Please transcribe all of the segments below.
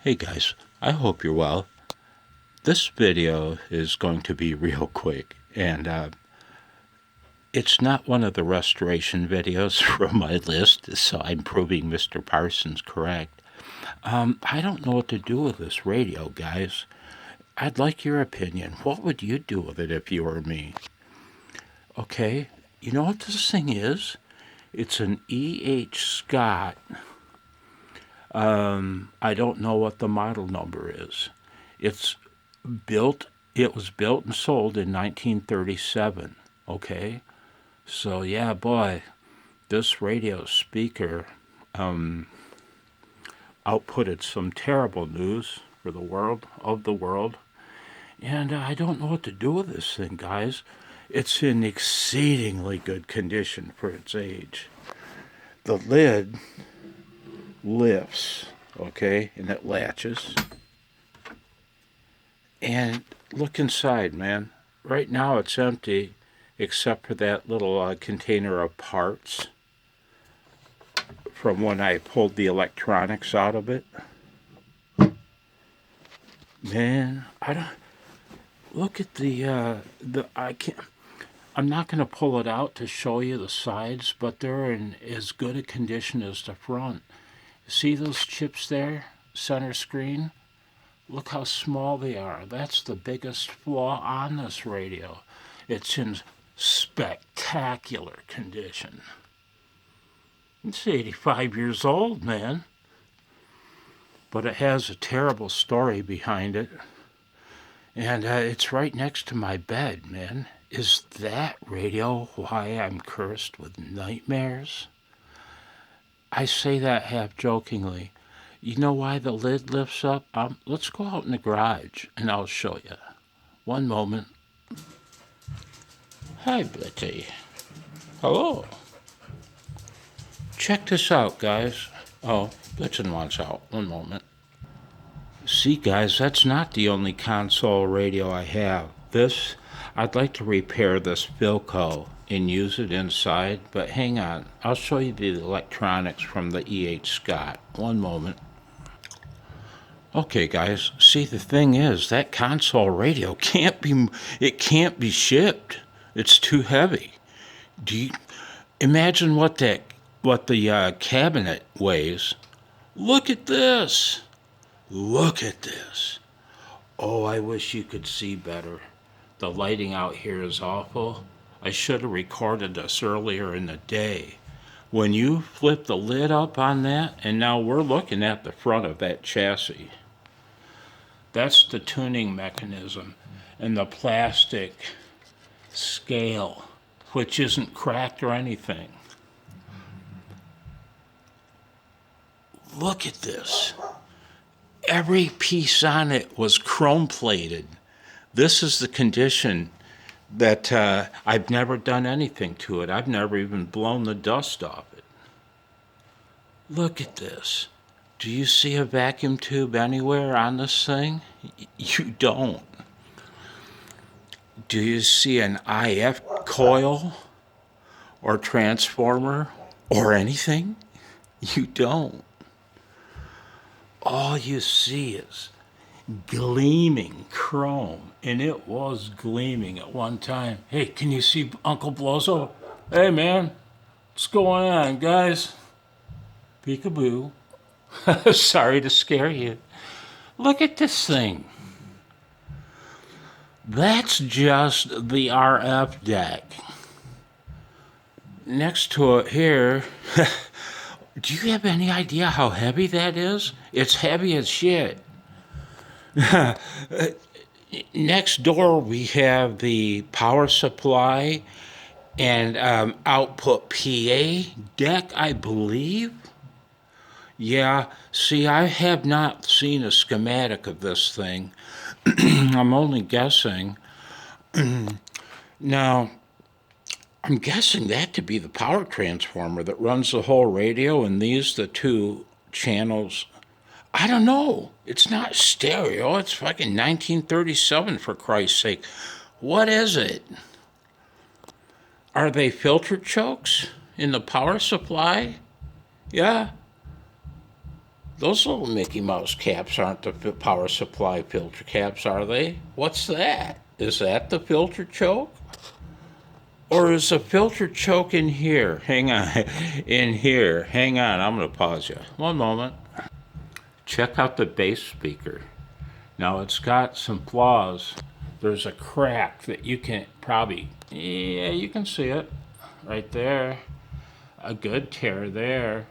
Hey guys, I hope you're well. This video is going to be real quick, and it's not one of the restoration videos from my list, so I'm proving Mr. Parsons correct. I don't know what to do with this radio, guys. I'd like your opinion. What would you do with it if you were me? Okay, you know what this thing is? It's an E.H. Scott. I don't know what the model number is. It was built and sold in 1937, okay? So yeah, boy, this radio speaker outputted some terrible news for the world, and I don't know what to do with this thing, guys. It's in exceedingly good condition for its age. The lid lifts, okay, and it latches. And look inside, man. Right now it's empty, except for that little container of parts from when I pulled the electronics out of it. Man, I don't look at I'm not going to pull it out to show you the sides, but they're in as good a condition as the front. See those chips there, center screen? Look how small they are. That's the biggest flaw on this radio. It's in spectacular condition. It's 85 years old, man. But it has a terrible story behind it. And it's right next to my bed, man. Is that radio why I'm cursed with nightmares? I say that half jokingly. You know why the lid lifts up? Let's go out in the garage and I'll show you. One moment. Hi, Blitzy. Hello. Check this out, guys. Oh, Blitzen wants out. One moment. See, guys, that's not the only console radio I have. I'd like to repair this Philco and use it inside, but hang on. I'll show you the electronics from the E.H. Scott. One moment. Okay, guys, see, the thing is, that console radio can't be shipped. It's too heavy. Imagine what the cabinet weighs? Look at this. Look at this. Oh, I wish you could see better. The lighting out here is awful. I should have recorded this earlier in the day. When you flip the lid up on that, and now we're looking at the front of that chassis. That's the tuning mechanism and the plastic scale, which isn't cracked or anything. Look at this. Every piece on it was chrome plated. This is the condition that I've never done anything to it. I've never even blown the dust off it. Look at this. Do you see a vacuum tube anywhere on this thing? You don't. Do you see an IF coil or transformer or anything? You don't. All you see is gleaming chrome, and it was gleaming at one time. Hey, can you see Uncle Blozo? Hey, man, what's going on, guys? Peekaboo. Sorry to scare you. Look at this thing. That's just the RF deck. Next to it here, do you have any idea how heavy that is? It's heavy as shit. Next door, we have the power supply and output PA deck, I believe. Yeah, see, I have not seen a schematic of this thing. I'm only guessing. Now, I'm guessing that to be the power transformer that runs the whole radio, and these the two channels. I don't know. It's not stereo. It's fucking 1937, for Christ's sake. What is it? Are they filter chokes in the power supply? Yeah. Those little Mickey Mouse caps aren't the power supply filter caps, are they? What's that? Is that the filter choke? Or is the filter choke in here? Hang on. In here. Hang on. I'm going to pause you. One moment. Check out the bass speaker. Now it's got some flaws. There's a crack that you can probably, yeah, you can see it right there. A good tear there.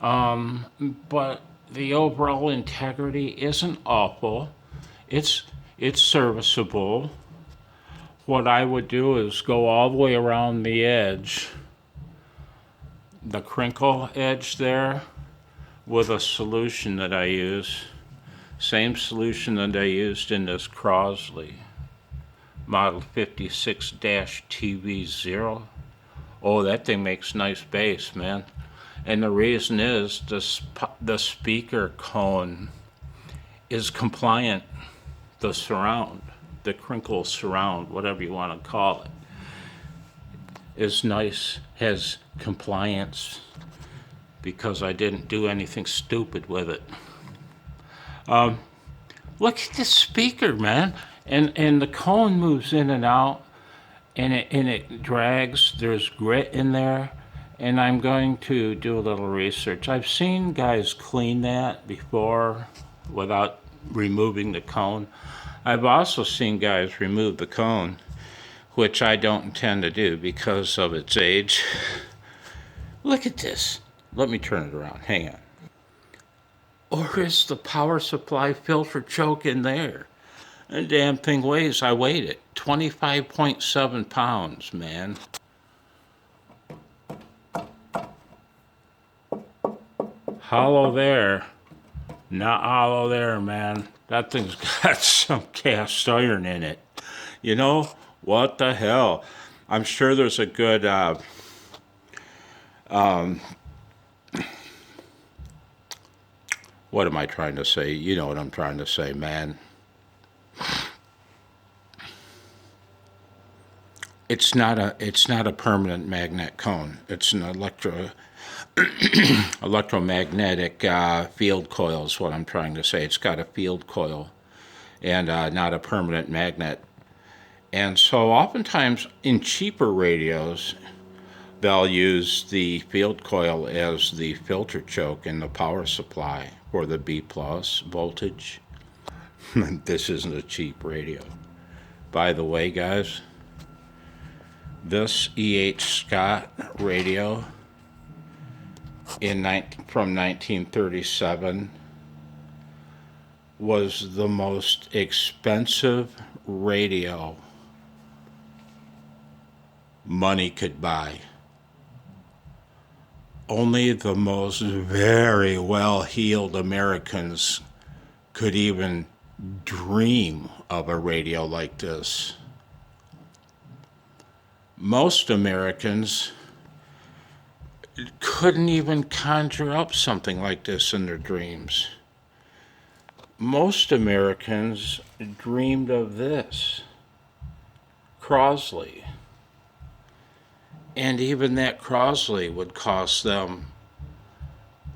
But the overall integrity isn't awful. It's serviceable. What I would do is go all the way around the edge, the crinkle edge there, with a solution that I use. Same solution that I used in this Crosley Model 56-TV0. Oh, that thing makes nice bass, man. And the reason is the speaker cone is compliant. The surround, the crinkle surround, whatever you want to call it, is nice, has compliance because I didn't do anything stupid with it. Look at the speaker, man. And the cone moves in and out, and it drags. There's grit in there. And I'm going to do a little research. I've seen guys clean that before without removing the cone. I've also seen guys remove the cone, which I don't intend to do because of its age. Look at this. Let me turn it around. Hang on. Or is the power supply filter choke in there? The damn thing weighs, I weighed it, 25.7 pounds, man. Hollow there. Not hollow there, man. That thing's got some cast iron in it. You know, what the hell? I'm sure there's a good, what am I trying to say? You know what I'm trying to say, man. It's not a permanent magnet cone. It's an electromagnetic field coil is what I'm trying to say. It's got a field coil and not a permanent magnet. And so oftentimes in cheaper radios, they'll use the field coil as the filter choke in the power supply for the B+ voltage. This isn't a cheap radio. By the way, guys, this E.H. Scott radio from 1937 was the most expensive radio money could buy. Only the most very well-heeled Americans could even dream of a radio like this. Most Americans couldn't even conjure up something like this in their dreams. Most Americans dreamed of this, Crosley. And even that Crosley would cost them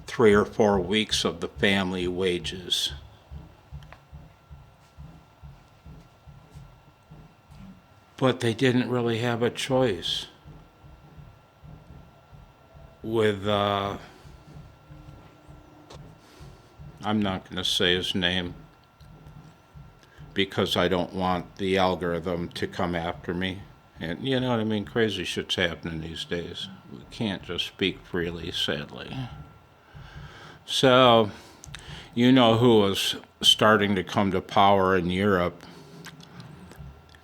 3 or 4 weeks of the family wages. But they didn't really have a choice with, I'm not going to say his name because I don't want the algorithm to come after me. And you know what I mean? Crazy shit's happening these days. We can't just speak freely, sadly. So, you know who was starting to come to power in Europe?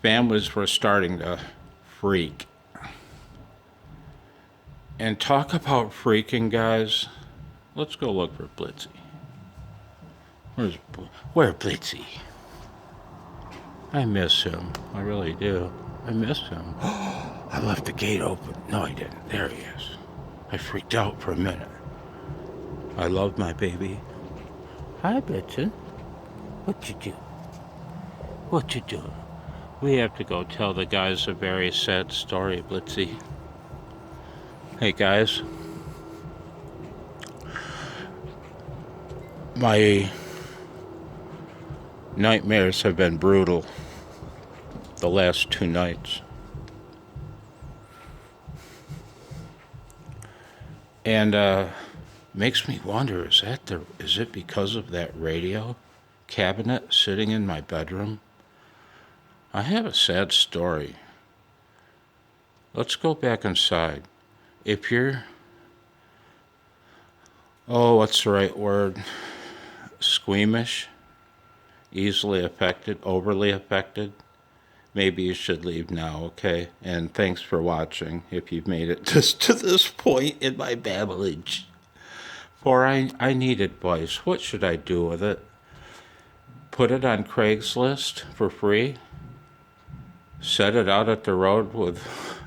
Families were starting to freak. And talk about freaking, guys. Let's go look for Blitzy. Where's Blitzy? I miss him. I really do. I miss him. I left the gate open. No, I didn't. There he is. I freaked out for a minute. I love my baby. Hi, Blitzen. What you do? What you doing? We have to go tell the guys a very sad story, Blitzy. Hey, guys. My nightmares have been brutal the last 2 nights. And makes me wonder, is it because of that radio cabinet sitting in my bedroom? I have a sad story. Let's go back inside. If you're, what's the right word? Squeamish, easily affected, overly affected, maybe you should leave now, okay? And thanks for watching if you've made it just to this point in my babblage. For I need advice. What should I do with it? Put it on Craigslist for free? Set it out at the road with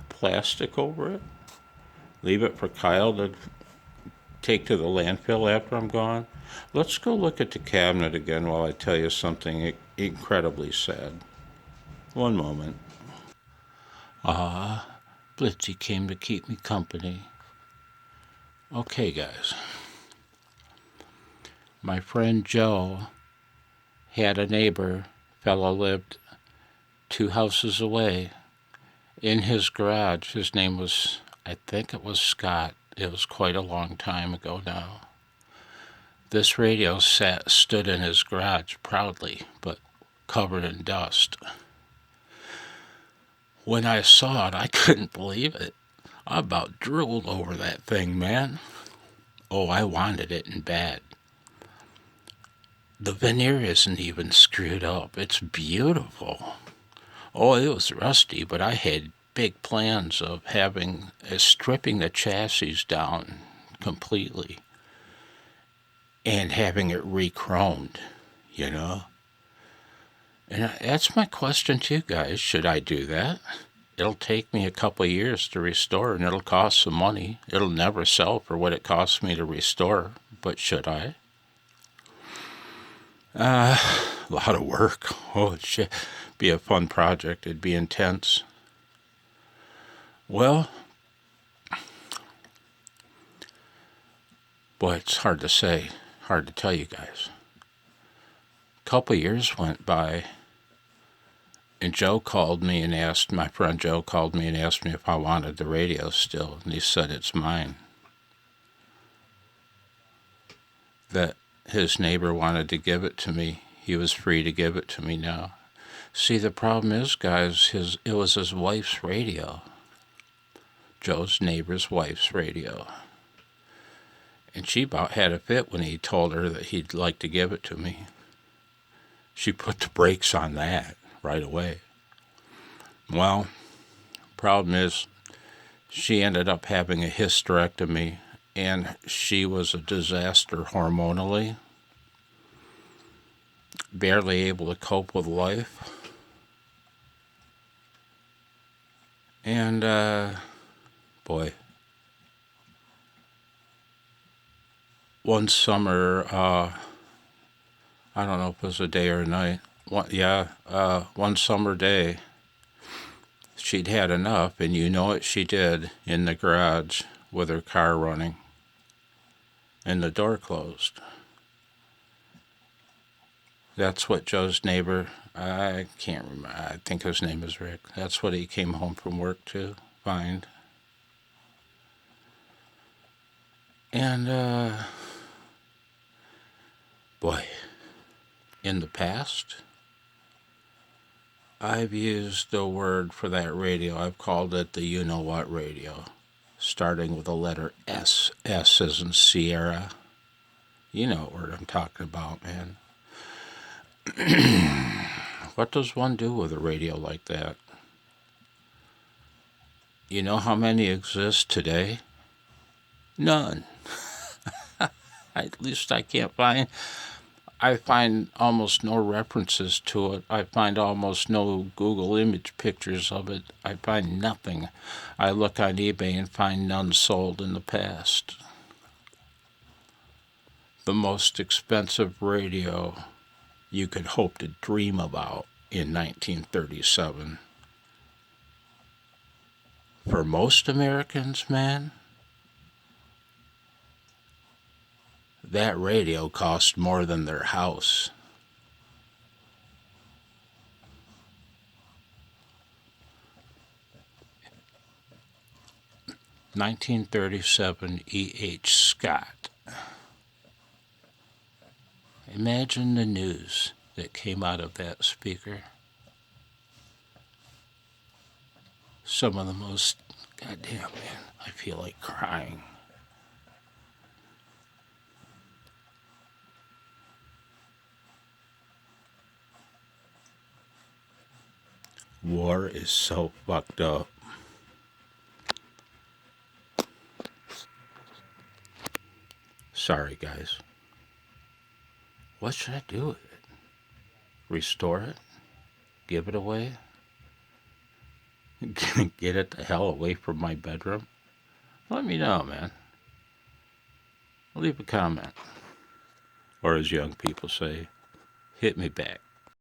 plastic over it? Leave it for Kyle to take to the landfill after I'm gone? Let's go look at the cabinet again while I tell you something incredibly sad. One moment. Blitzy came to keep me company. Okay, guys. My friend Joe had a neighbor, fellow lived 2 houses away. In his garage, his name was, I think it was Scott. It was quite a long time ago now. This radio stood in his garage proudly, but covered in dust. When I saw it, I couldn't believe it. I about drooled over that thing, man. Oh, I wanted it in bad. The veneer isn't even screwed up. It's beautiful. Oh, it was rusty, but I had big plans of stripping the chassis down completely and having it re-chromed, you know? And that's my question to you guys. Should I do that? It'll take me a couple of years to restore, and it'll cost some money. It'll never sell for what it costs me to restore, but should I? A lot of work. Oh, shit. Be a fun project. It'd be intense. Well, boy, it's hard to say. Hard to tell you guys. A couple of years went by, and my friend Joe called me and asked me if I wanted the radio still, and he said it's mine. That his neighbor wanted to give it to me. He was free to give it to me now. See, the problem is, guys, it was his wife's radio. Joe's neighbor's wife's radio. And she about had a fit when he told her that he'd like to give it to me. She put the brakes on that right away. Well, problem is, she ended up having a hysterectomy, and she was a disaster hormonally. Barely able to cope with life. And, boy. One summer, I don't know if it was a day or a night. One summer day, she'd had enough, and you know what she did in the garage with her car running and the door closed. That's what Joe's neighbor, I can't remember, I think his name is Rick. That's what he came home from work to find. And, boy, in the past, I've used the word for that radio. I've called it the you-know-what radio, starting with the letter S. S as in Sierra. You know what I'm talking about, man. What does one do with a radio like that? You know how many exist today? None. At least I can't find. I find almost no references to it. I find almost no Google image pictures of it. I find nothing. I look on eBay and find none sold in the past. The most expensive radio you could hope to dream about in 1937. For most Americans, man, That radio cost more than their house. (1937) E.H. Scott. Imagine the news that came out of that speaker. Some of the most, goddamn man, I feel like crying. War is so fucked up. Sorry, guys. What should I do with it? Restore it? Give it away? Get it the hell away from my bedroom? Let me know, man. Leave a comment. Or as young people say, hit me back.